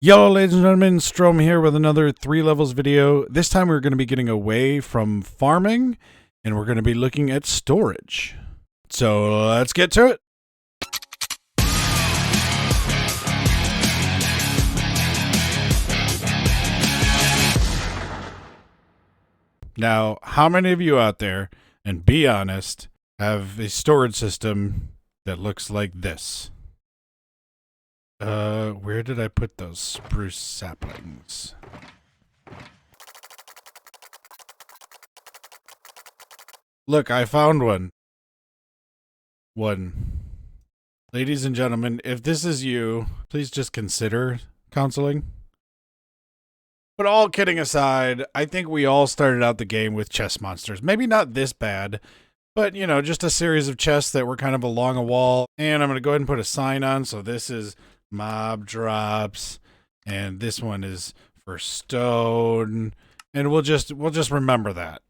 Yo, ladies and gentlemen, Strom here with another 3 levels video. This time we're going to be getting away from farming and we're going to be looking at storage. So let's get to it. Now, how many of you out there, and be honest, have a storage system that looks like this? Where did I put those spruce saplings? Look, I found one. Ladies and gentlemen, if this is you, please just consider counseling. But all kidding aside, I think we all started out the game with chest monsters. Maybe not this bad, but, you know, just a series of chests that were kind of along a wall. And I'm going to go ahead and put a sign on. So this is mob drops, and this one is for stone. And we'll just remember that.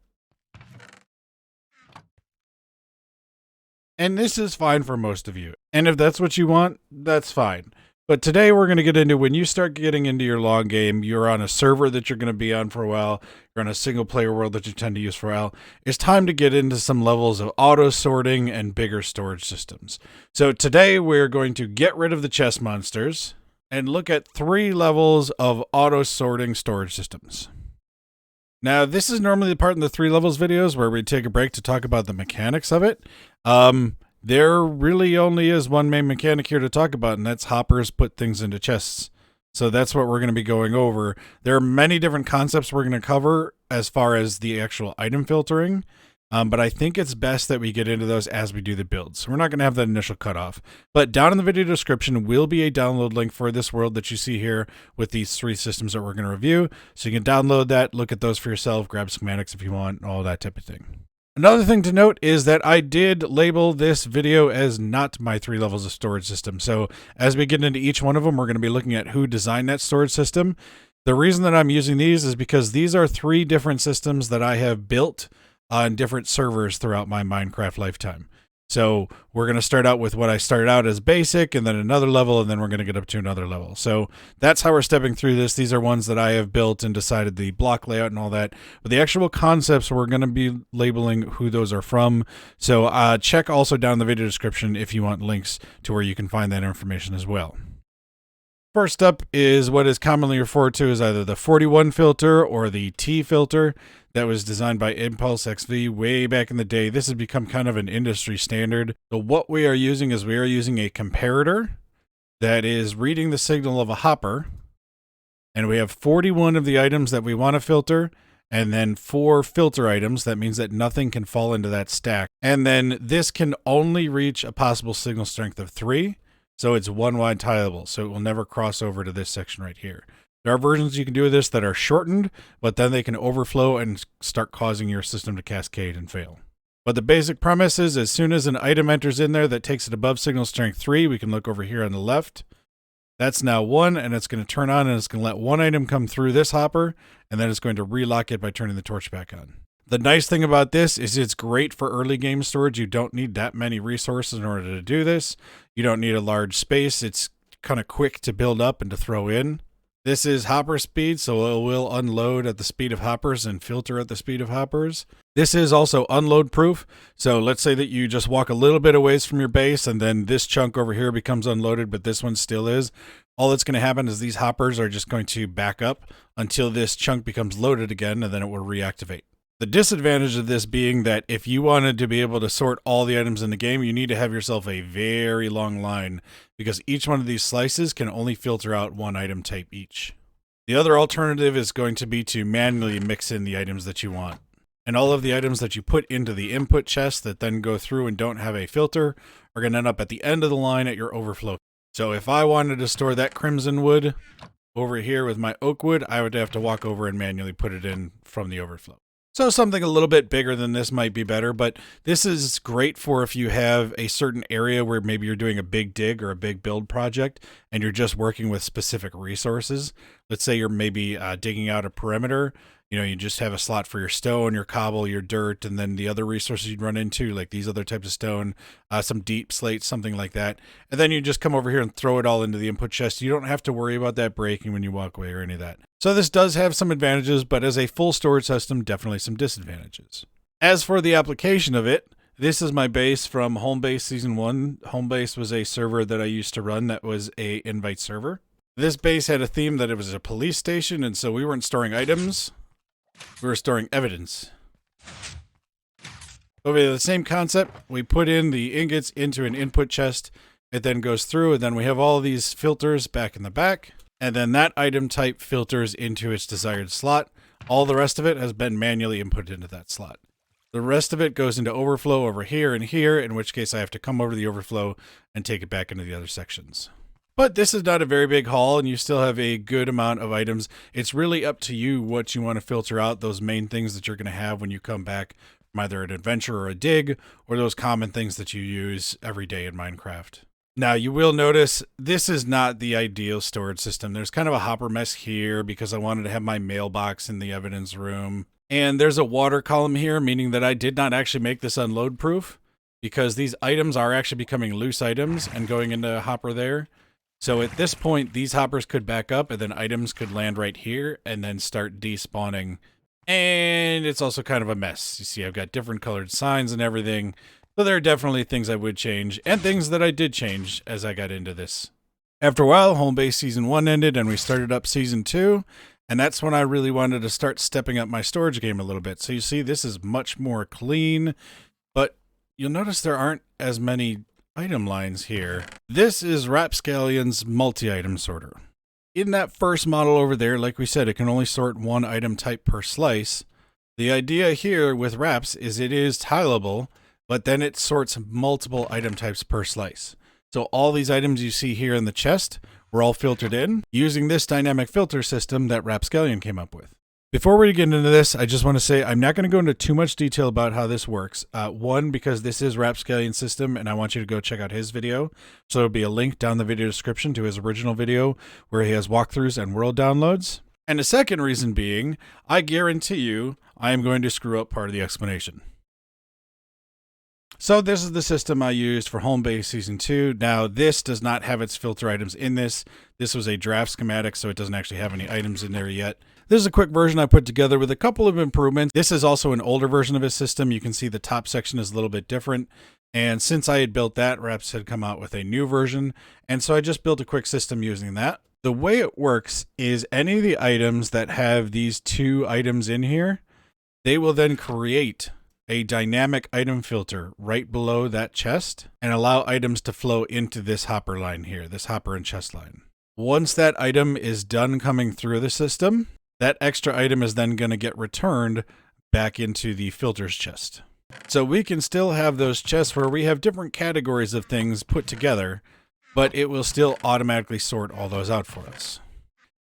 And this is fine for most of you. And if that's what you want, that's fine. But today we're going to get into when you start getting into your long game, you're on a server that you're going to be on for a while, you're on a single player world that you tend to use for a while, it's time to get into some levels of auto sorting and bigger storage systems. So today we're going to get rid of the chest monsters and look at 3 levels of auto sorting storage systems. Now, this is normally the part in the 3 levels videos where we take a break to talk about the mechanics of it. There really only is one main mechanic here to talk about, and that's hoppers put things into chests. So that's what we're going to be going over. There are many different concepts we're going to cover as far as the actual item filtering, but I think it's best that we get into those as we do the builds. So we're not going to have that initial cutoff. But down in the video description will be a download link for this world that you see here with these 3 systems that we're going to review. So you can download that, look at those for yourself, grab schematics if you want, all that type of thing. Another thing to note is that I did label this video as not my 3 levels of storage system. So as we get into each one of them, we're going to be looking at who designed that storage system. The reason that I'm using these is because these are 3 different systems that I have built on different servers throughout my Minecraft lifetime. So we're going to start out with what I started out as basic, and then another level, and then we're going to get up to another level. So that's how we're stepping through this. These are ones that I have built and decided the block layout and all that. But the actual concepts, we're going to be labeling who those are from. So check also down in the video description if you want links to where you can find that information as well. First up is what is commonly referred to as either the 41 filter or the T filter that was designed by Impulse XV way back in the day. This has become kind of an industry standard. So what we are using is we are using a comparator that is reading the signal of a hopper, and we have 41 of the items that we want to filter, and then 4 filter items. That means that nothing can fall into that stack. And then this can only reach a possible signal strength of 3. So it's 1 wide tileable, so it will never cross over to this section right here. There are versions you can do with this that are shortened, but then they can overflow and start causing your system to cascade and fail. But the basic premise is as soon as an item enters in there that takes it above signal strength 3, we can look over here on the left. That's now 1, and it's going to turn on, and it's going to let 1 item come through this hopper, and then it's going to relock it by turning the torch back on. The nice thing about this is it's great for early game storage. You don't need that many resources in order to do this. You don't need a large space. It's kind of quick to build up and to throw in. This is hopper speed, so it will unload at the speed of hoppers and filter at the speed of hoppers. This is also unload proof. So let's say that you just walk a little bit away from your base and then this chunk over here becomes unloaded, but this one still is. All that's going to happen is these hoppers are just going to back up until this chunk becomes loaded again, and then it will reactivate. The disadvantage of this being that if you wanted to be able to sort all the items in the game, you need to have yourself a very long line because each one of these slices can only filter out 1 item type each. The other alternative is going to be to manually mix in the items that you want. And all of the items that you put into the input chest that then go through and don't have a filter are going to end up at the end of the line at your overflow. So if I wanted to store that crimson wood over here with my oak wood, I would have to walk over and manually put it in from the overflow. So something a little bit bigger than this might be better, but this is great for if you have a certain area where maybe you're doing a big dig or a big build project and you're just working with specific resources. Let's say you're maybe digging out a perimeter You know, you just have a slot for your stone, your cobble, your dirt, and then the other resources you'd run into, like these other types of stone, some deep slates, something like that. And then you just come over here and throw it all into the input chest. You don't have to worry about that breaking when you walk away or any of that. So this does have some advantages, but as a full storage system, definitely some disadvantages. As for the application of it, this is my base from Homebase Season 1. Homebase was a server that I used to run that was a invite server. This base had a theme that it was a police station, and so we weren't storing items. We were storing evidence. Over the same concept, we put in the ingots into an input chest. It then goes through, and then we have all these filters back in the back. And then that item type filters into its desired slot. All the rest of it has been manually input into that slot. The rest of it goes into overflow over here and here, in which case I have to come over to the overflow and take it back into the other sections. But this is not a very big haul, and you still have a good amount of items. It's really up to you what you want to filter out, those main things that you're going to have when you come back from either an adventure or a dig, or those common things that you use every day in Minecraft. Now, you will notice this is not the ideal storage system. There's kind of a hopper mess here because I wanted to have my mailbox in the evidence room. And there's a water column here, meaning that I did not actually make this unload proof because these items are actually becoming loose items and going into a hopper there. So at this point, these hoppers could back up and then items could land right here and then start despawning. And it's also kind of a mess. You see, I've got different colored signs and everything. So there are definitely things I would change and things that I did change as I got into this. After a while, Homebase Season 1 ended and we started up Season 2. And that's when I really wanted to start stepping up my storage game a little bit. So you see, this is much more clean, but you'll notice there aren't as many item lines here. This is Rapscallion's multi-item sorter. In that first model over there, like we said, it can only sort one item type per slice. The idea here with Raps is it is tileable, but then it sorts multiple item types per slice. So all these items you see here in the chest were all filtered in using this dynamic filter system that Rapscallion came up with. Before we get into this, I just want to say I'm not going to go into too much detail about how this works. One, because this is Rapscallion's system, and I want you to go check out his video. So there'll be a link down the video description to his original video where he has walkthroughs and world downloads. And the second reason being, I guarantee you I am going to screw up part of the explanation. So this is the system I used for Homebase Season 2. Now, this does not have its filter items in this. This was a draft schematic, so it doesn't actually have any items in there yet. This is a quick version I put together with a couple of improvements. This is also an older version of his system. You can see the top section is a little bit different. And since I had built that, Raps had come out with a new version. And so I just built a quick system using that. The way it works is any of the items that have these two items in here, they will then create a dynamic item filter right below that chest and allow items to flow into this hopper line here, this hopper and chest line. Once that item is done coming through the system, that extra item is then going to get returned back into the filters chest. So we can still have those chests where we have different categories of things put together, but it will still automatically sort all those out for us.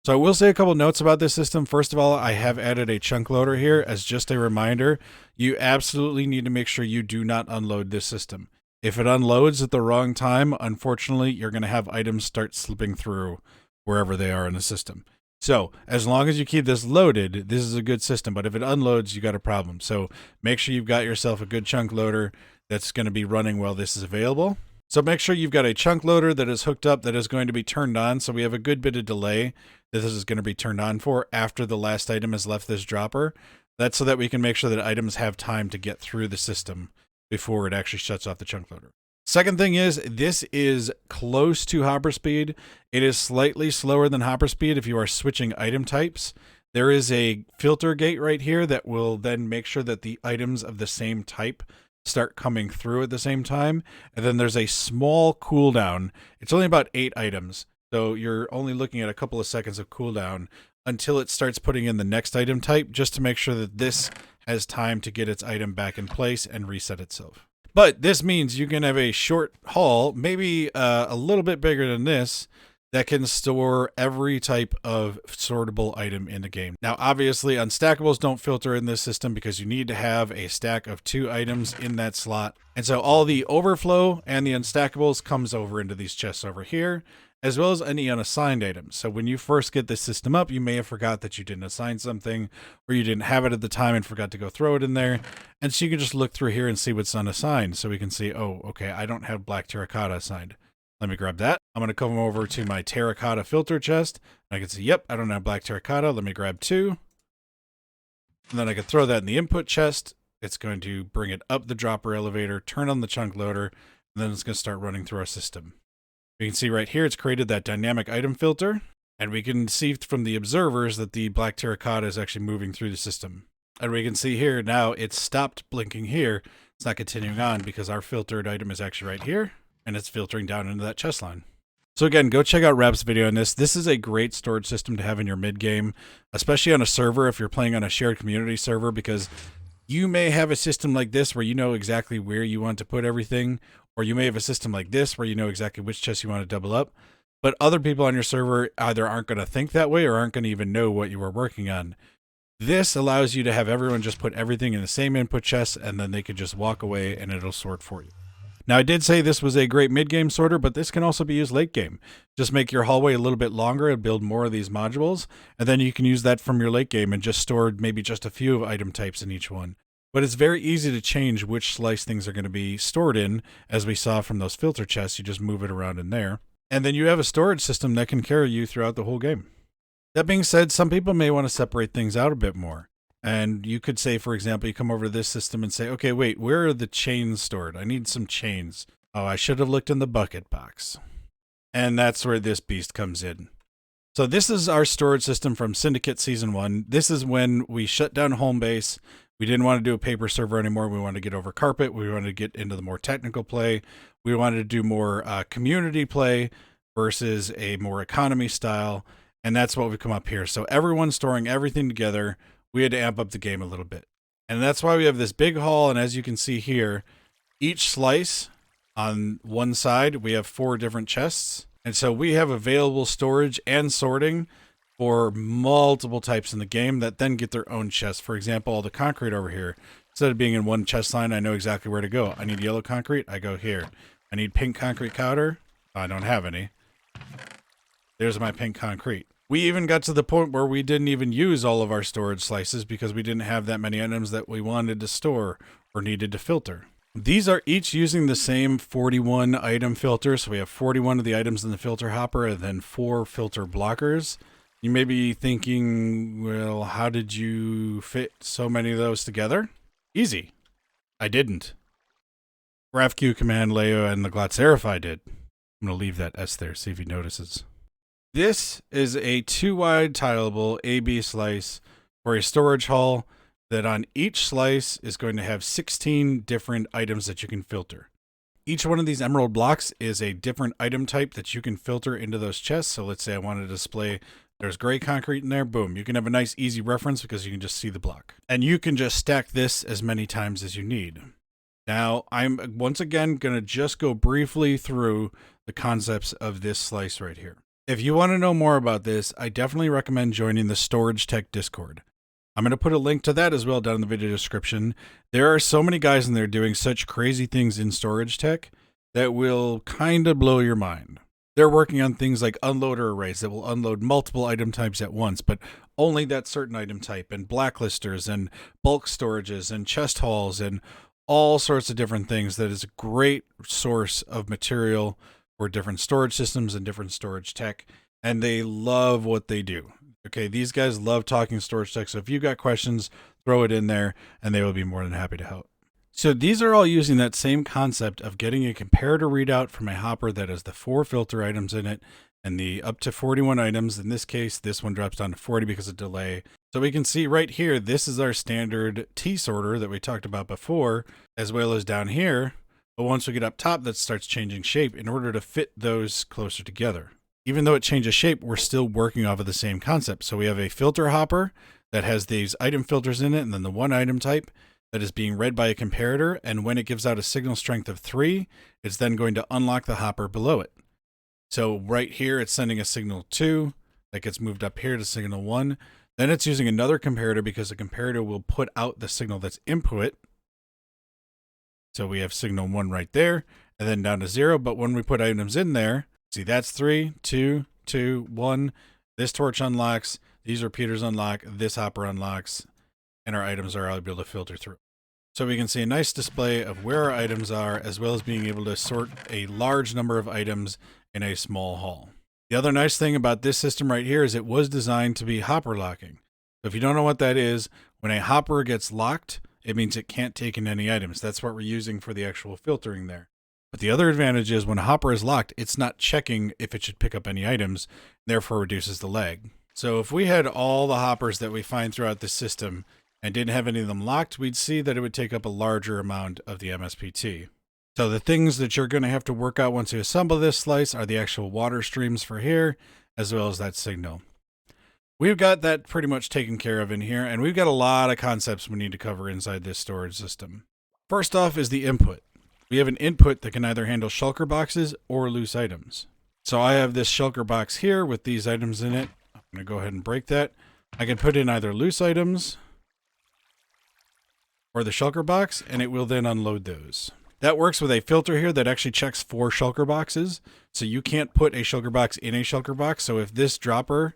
So I will say a couple notes about this system. First of all, I have added a chunk loader here as just a reminder. You absolutely need to make sure you do not unload this system. If it unloads at the wrong time, unfortunately, you're going to have items start slipping through wherever they are in the system. So as long as you keep this loaded, this is a good system. But if it unloads, you got a problem. So make sure you've got yourself a good chunk loader that's going to be running while this is available. So make sure you've got a chunk loader that is hooked up that is going to be turned on. So we have a good bit of delay that this is going to be turned on for after the last item has left this dropper. That's so that we can make sure that items have time to get through the system before it actually shuts off the chunk loader. Second thing is, this is close to hopper speed. It is slightly slower than hopper speed if you are switching item types. There is a filter gate right here that will then make sure that the items of the same type start coming through at the same time. And then there's a small cooldown. It's only about 8 items. So you're only looking at a couple of seconds of cooldown until it starts putting in the next item type, just to make sure that this has time to get its item back in place and reset itself. But this means you can have a short haul, maybe a little bit bigger than this, that can store every type of sortable item in the game. Now, obviously, unstackables don't filter in this system because you need to have a stack of 2 items in that slot. And so all the overflow and the unstackables comes over into these chests over here. as well as any unassigned items. So when you first get this system up, you may have forgot that you didn't assign something, or you didn't have it at the time and forgot to go throw it in there. And so you can just look through here and see what's unassigned. So we can see, oh, okay, I don't have black terracotta assigned. Let me grab that. I'm going to come over to my terracotta filter chest. I can see, yep, I don't have black terracotta. Let me grab 2. And then I can throw that in the input chest. It's going to bring it up the dropper elevator, turn on the chunk loader, and then it's going to start running through our system. We can see right here, it's created that dynamic item filter, and we can see from the observers that the black terracotta is actually moving through the system. And we can see here now it's stopped blinking here. It's not continuing on because our filtered item is actually right here, and it's filtering down into that chest line. So again, go check out Rap's video on this. This is a great storage system to have in your mid game, especially on a server if you're playing on a shared community server, because you may have a system like this where you know exactly where you want to put everything, or you may have a system like this where you know exactly which chest you want to double up, but other people on your server either aren't going to think that way or aren't going to even know what you were working on. This allows you to have everyone just put everything in the same input chest, and then they could just walk away and it'll sort for you. Now, I did say this was a great mid-game sorter, but this can also be used late game. Just make your hallway a little bit longer and build more of these modules, and then you can use that from your late game and just store maybe just a few item types in each one. But it's very easy to change which slice things are going to be stored in, as we saw from those filter chests. You just move it around in there, and then you have a storage system that can carry you throughout the whole game. That being said, some people may want to separate things out a bit more. And you could say, for example, you come over to this system and say, okay, wait, where are the chains stored? I need some chains. Oh, I should have looked in the bucket box. And that's where this beast comes in. So this is our storage system from Syndicate Season 1. This is when we shut down home base. We didn't want to do a paper server anymore. We wanted to get over carpet. We wanted to get into the more technical play. We wanted to do more community play versus a more economy style. And that's what we come up here. So everyone's storing everything together. We had to amp up the game a little bit. And that's why we have this big hall. And as you can see here, each slice on one side, we have 4 different chests. And so we have available storage and sorting for multiple types in the game that then get their own chests. For example, all the concrete over here, instead of being in one chest line, I know exactly where to go. I need yellow concrete, I go here. I need pink concrete powder. I don't have any. There's my pink concrete. We even got to the point where we didn't even use all of our storage slices because we didn't have that many items that we wanted to store or needed to filter. These are each using the same 41 item filter. So we have 41 of the items in the filter hopper and then 4 filter blockers. You may be thinking, well, how did you fit so many of those together? Easy. I didn't. RAFQ Command Leo and the Glotserify did. I'm going to leave that S there, see if he notices. This is a 2-wide tileable AB slice for a storage hall that on each slice is going to have 16 different items that you can filter. Each one of these emerald blocks is a different item type that you can filter into those chests. So let's say I want to display, there's gray concrete in there, boom. You can have a nice easy reference because you can just see the block. And you can just stack this as many times as you need. Now, I'm once again going to just go briefly through the concepts of this slice right here. If you want to know more about this, I definitely recommend joining the StorageTech Discord. I'm going to put a link to that as well down in the video description. There are so many guys in there doing such crazy things in StorageTech that will kind of blow your mind. They're working on things like unloader arrays that will unload multiple item types at once, but only that certain item type, and blacklisters and bulk storages and chest hauls and all sorts of different things. That is a great source of material for different storage systems and different storage tech, and they love what they do. Okay, these guys love talking storage tech, so if you've got questions, throw it in there, and they will be more than happy to help. So these are all using that same concept of getting a comparator readout from a hopper that has the 4 filter items in it, and the up to 41 items. In this case, this one drops down to 40 because of delay. So we can see right here, this is our standard T sorter that we talked about before, as well as down here. But once we get up top, that starts changing shape in order to fit those closer together. Even though it changes shape, we're still working off of the same concept. So we have a filter hopper that has these item filters in it, and then the one item type that is being read by a comparator. And when it gives out a signal strength of 3, it's then going to unlock the hopper below it. So right here, it's sending a signal 2 that gets moved up here to signal 1. Then it's using another comparator because the comparator will put out the signal that's input. So we have signal 1 right there, and then down to 0. But when we put items in there, See, that's 3, 2, 2, 1. This torch unlocks. These repeaters unlock. This hopper unlocks. And our items are able to filter through. So we can see a nice display of where our items are, as well as being able to sort a large number of items in a small hall. The other nice thing about this system right here is it was designed to be hopper locking. So if you don't know what that is, when a hopper gets locked, it means it can't take in any items. That's what we're using for the actual filtering there. But the other advantage is when a hopper is locked, it's not checking if it should pick up any items, therefore reduces the lag. So if we had all the hoppers that we find throughout the system and didn't have any of them locked, we'd see that it would take up a larger amount of the MSPT. So the things that you're going to have to work out once you assemble this slice are the actual water streams for here, as well as that signal. We've got that pretty much taken care of in here, and we've got a lot of concepts we need to cover inside this storage system. First off is the input. We have an input that can either handle shulker boxes or loose items. So I have this shulker box here with these items in it. I'm going to go ahead and break that. I can put in either loose items or the shulker box, and it will then unload those. That works with a filter here that actually checks for shulker boxes. So you can't put a shulker box in a shulker box. So if this dropper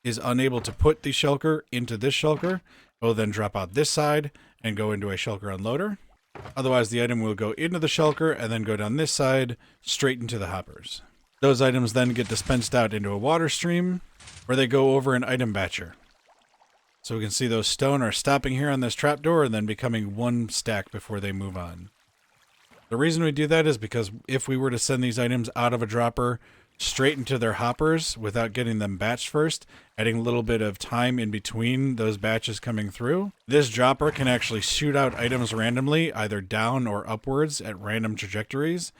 is unable to put the shulker into this shulker, it will then drop out this side and go into a shulker unloader. Otherwise, the item will go into the shulker and then go down this side straight into the hoppers. Those items then get dispensed out into a water stream where they go over an item batcher. So we can see those stone are stopping here on this trapdoor and then becoming one stack before they move on. The reason we do that is because if we were to send these items out of a dropper straight into their hoppers without getting them batched first, adding a little bit of time in between those batches coming through, this dropper can actually shoot out items randomly, either down or upwards at random trajectories.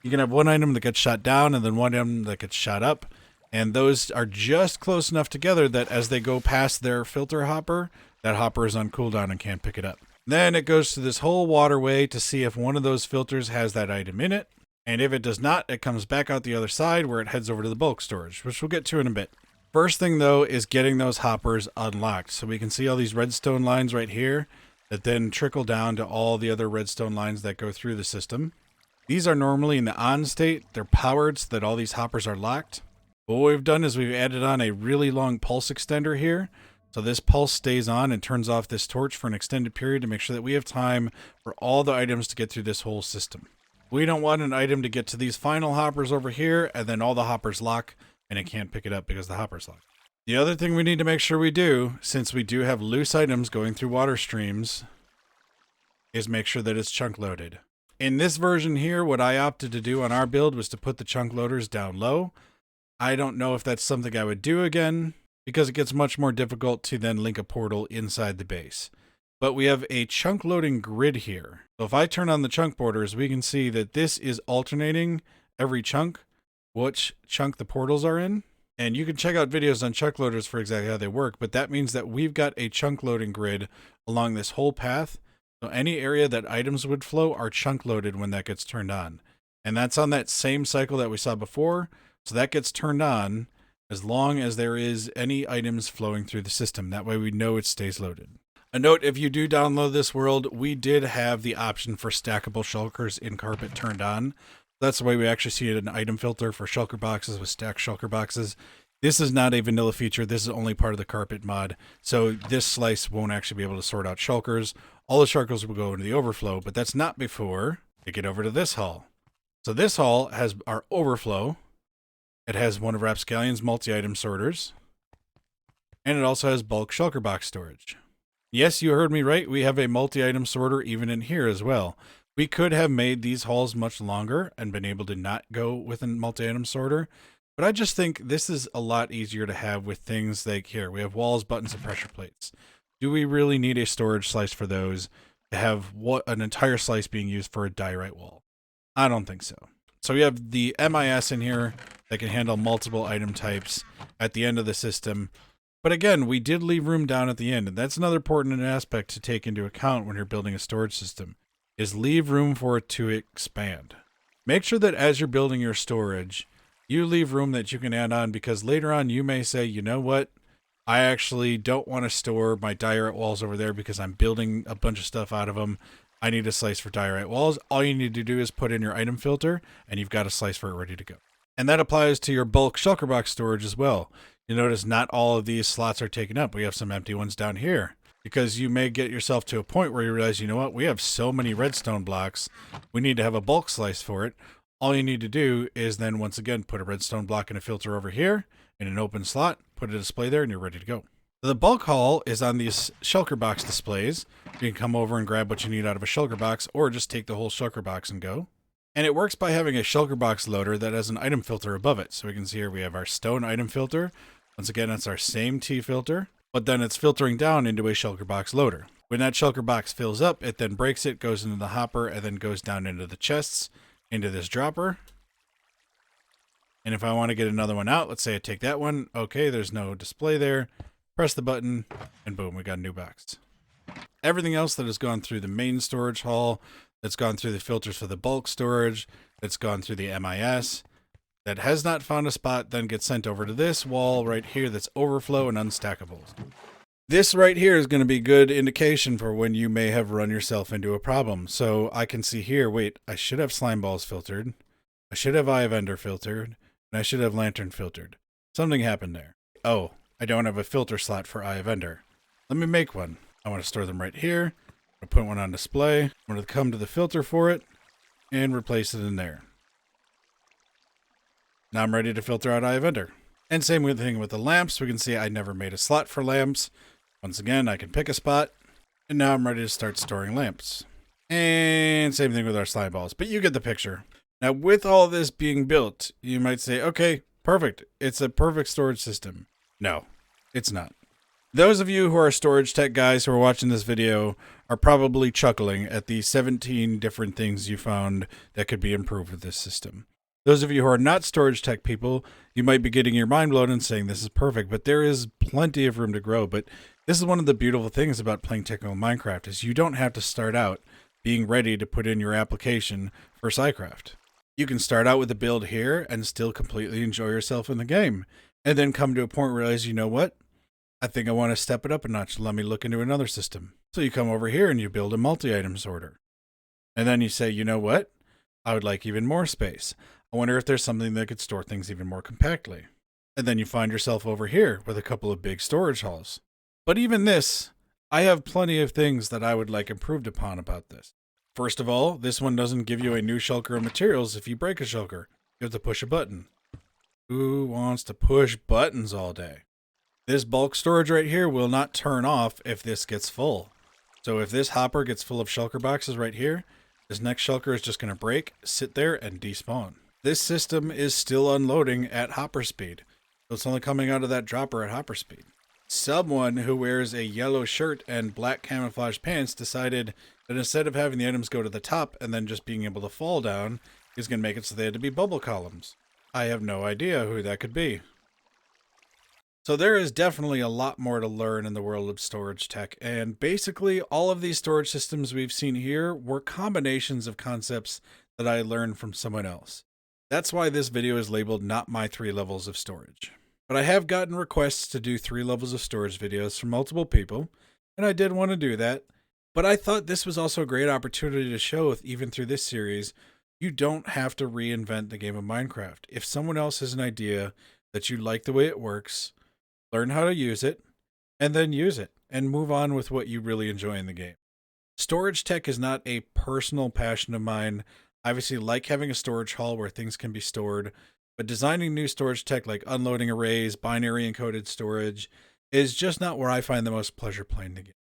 You can have one item that gets shot down and then one item that gets shot up, and those are just close enough together that as they go past their filter hopper, that hopper is on cooldown and can't pick it up. Then it goes to this whole waterway to see if one of those filters has that item in it. And if it does not, it comes back out the other side where it heads over to the bulk storage, which we'll get to in a bit. First thing, though, is getting those hoppers unlocked. So we can see all these redstone lines right here that then trickle down to all the other redstone lines that go through the system. These are normally in the on state. They're powered so that all these hoppers are locked. But what we've done is we've added on a really long pulse extender here. So this pulse stays on and turns off this torch for an extended period to make sure that we have time for all the items to get through this whole system. We don't want an item to get to these final hoppers over here and then all the hoppers lock and it can't pick it up because the hopper's locked. The other thing we need to make sure we do, since we do have loose items going through water streams, is make sure that it's chunk loaded. In this version here, what I opted to do on our build was to put the chunk loaders down low. I don't know if that's something I would do again, because it gets much more difficult to then link a portal inside the base. But we have a chunk loading grid here. So if I turn on the chunk borders, we can see that this is alternating every chunk, which chunk the portals are in. And you can check out videos on chunk loaders for exactly how they work, but that means that we've got a chunk loading grid along this whole path. So any area that items would flow are chunk loaded when that gets turned on. And that's on that same cycle that we saw before. So that gets turned on as long as there is any items flowing through the system. That way we know it stays loaded. A note, if you do download this world, we did have the option for stackable shulkers in carpet turned on. That's the way we actually see it in an item filter for shulker boxes with stacked shulker boxes. This is not a vanilla feature. This is only part of the carpet mod. So this slice won't actually be able to sort out shulkers. All the shulkers will go into the overflow, but that's not before they get over to this hall. So this hall has our overflow. It has one of Rapscallion's multi-item sorters. And it also has bulk shulker box storage. Yes, you heard me right. We have a multi-item sorter even in here as well. We could have made these halls much longer and been able to not go with a multi-item sorter. But I just think this is a lot easier to have with things like here. We have walls, buttons, and pressure plates. Do we really need a storage slice for those to have an entire slice being used for a diorite wall? I don't think so. So we have the MIS in here that can handle multiple item types at the end of the system. But again, we did leave room down at the end, and that's another important aspect to take into account when you're building a storage system, is leave room for it to expand. Make sure that as you're building your storage, you leave room that you can add on, because later on you may say, you know what, I actually don't want to store my diorite walls over there because I'm building a bunch of stuff out of them. I need a slice for diorite walls. All you need to do is put in your item filter, and you've got a slice for it ready to go. And that applies to your bulk shulker box storage as well. You notice not all of these slots are taken up. We have some empty ones down here because you may get yourself to a point where you realize, you know what, we have so many redstone blocks, we need to have a bulk slice for it. All you need to do is then once again put a redstone block in a filter over here in an open slot, put a display there, and you're ready to go. The bulk haul is on these shulker box displays. You can come over and grab what you need out of a shulker box, or just take the whole shulker box and go. And it works by having a shulker box loader that has an item filter above it. So we can see here we have our stone item filter. Once again, it's our same T filter, but then it's filtering down into a shulker box loader. When that shulker box fills up, it then breaks it, goes into the hopper, and then goes down into the chests, into this dropper. And if I want to get another one out, let's say I take that one. Okay, there's no display there. Press the button, and boom, we got a new box. Everything else that has gone through the main storage hall, that's gone through the filters for the bulk storage, that's gone through the MIS, that has not found a spot, then gets sent over to this wall right here that's overflow and unstackables. This right here is going to be good indication for when you may have run yourself into a problem. So I can see here, wait, I should have slime balls filtered, I should have Eye of Ender filtered, and I should have lantern filtered. Something happened there. Oh, I don't have a filter slot for Eye of Ender. Let me make one. I want to store them right here. I'm going to put one on display. I'm going to come to the filter for it and replace it in there. Now I'm ready to filter out Eye of Ender. And same thing with the lamps. We can see I never made a slot for lamps. Once again, I can pick a spot. And now I'm ready to start storing lamps. And same thing with our slime balls. But you get the picture. Now with all this being built, you might say, okay, perfect. It's a perfect storage system. No, it's not. Those of you who are StorageTech guys who are watching this video are probably chuckling at the 17 different things you found that could be improved with this system. Those of you who are not StorageTech people, you might be getting your mind blown and saying this is perfect, but there is plenty of room to grow. But this is one of the beautiful things about playing technical Minecraft is you don't have to start out being ready to put in your application for SciCraft. You can start out with a build here and still completely enjoy yourself in the game. And then come to a point where you realize, you know what? I think I want to step it up a notch. Let me look into another system. So you come over here and you build a multi-item sorter. And then you say, you know what? I would like even more space. I wonder if there's something that could store things even more compactly. And then you find yourself over here with a couple of big storage halls. But even this, I have plenty of things that I would like improved upon about this. First of all, this one doesn't give you a new shulker of materials if you break a shulker. You have to push a button. Who wants to push buttons all day? This bulk storage right here will not turn off if this gets full. So if this hopper gets full of shulker boxes right here, this next shulker is just going to break, sit there, and despawn. This system is still unloading at hopper speed. So it's only coming out of that dropper at hopper speed. Someone who wears a yellow shirt and black camouflage pants decided that instead of having the items go to the top and then just being able to fall down, he's going to make it so they had to be bubble columns. I have no idea who that could be. So there is definitely a lot more to learn in the world of StorageTech, and basically all of these storage systems we've seen here were combinations of concepts that I learned from someone else. That's why this video is labeled Not My 3 Levels of Storage. But I have gotten requests to do 3 levels of storage videos from multiple people, and I did want to do that. But I thought this was also a great opportunity to show, even through this series, you don't have to reinvent the game of Minecraft. If someone else has an idea that you like the way it works, learn how to use it, and then use it, and move on with what you really enjoy in the game. StorageTech is not a personal passion of mine. I obviously like having a storage hall where things can be stored, but designing new storage tech like unloading arrays, binary encoded storage, is just not where I find the most pleasure playing the game.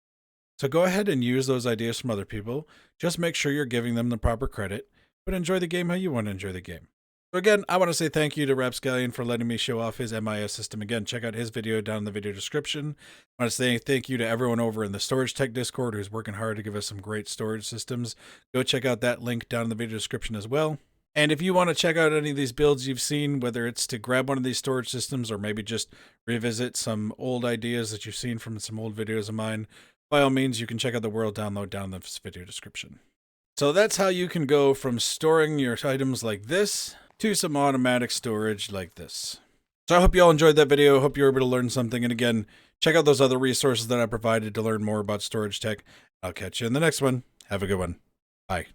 So go ahead and use those ideas from other people. Just make sure you're giving them the proper credit, but enjoy the game how you want to enjoy the game. So again, I want to say thank you to Rapscallion for letting me show off his MIS system. Again, check out his video down in the video description. I want to say thank you to everyone over in the StorageTech Discord who's working hard to give us some great storage systems. Go check out that link down in the video description as well. And if you want to check out any of these builds you've seen, whether it's to grab one of these storage systems or maybe just revisit some old ideas that you've seen from some old videos of mine, by all means, you can check out the world download down in the video description. So that's how you can go from storing your items like this to some automatic storage like this. So I hope you all enjoyed that video. I hope you were able to learn something. And again, check out those other resources that I provided to learn more about StorageTech. I'll catch you in the next one. Have a good one. Bye.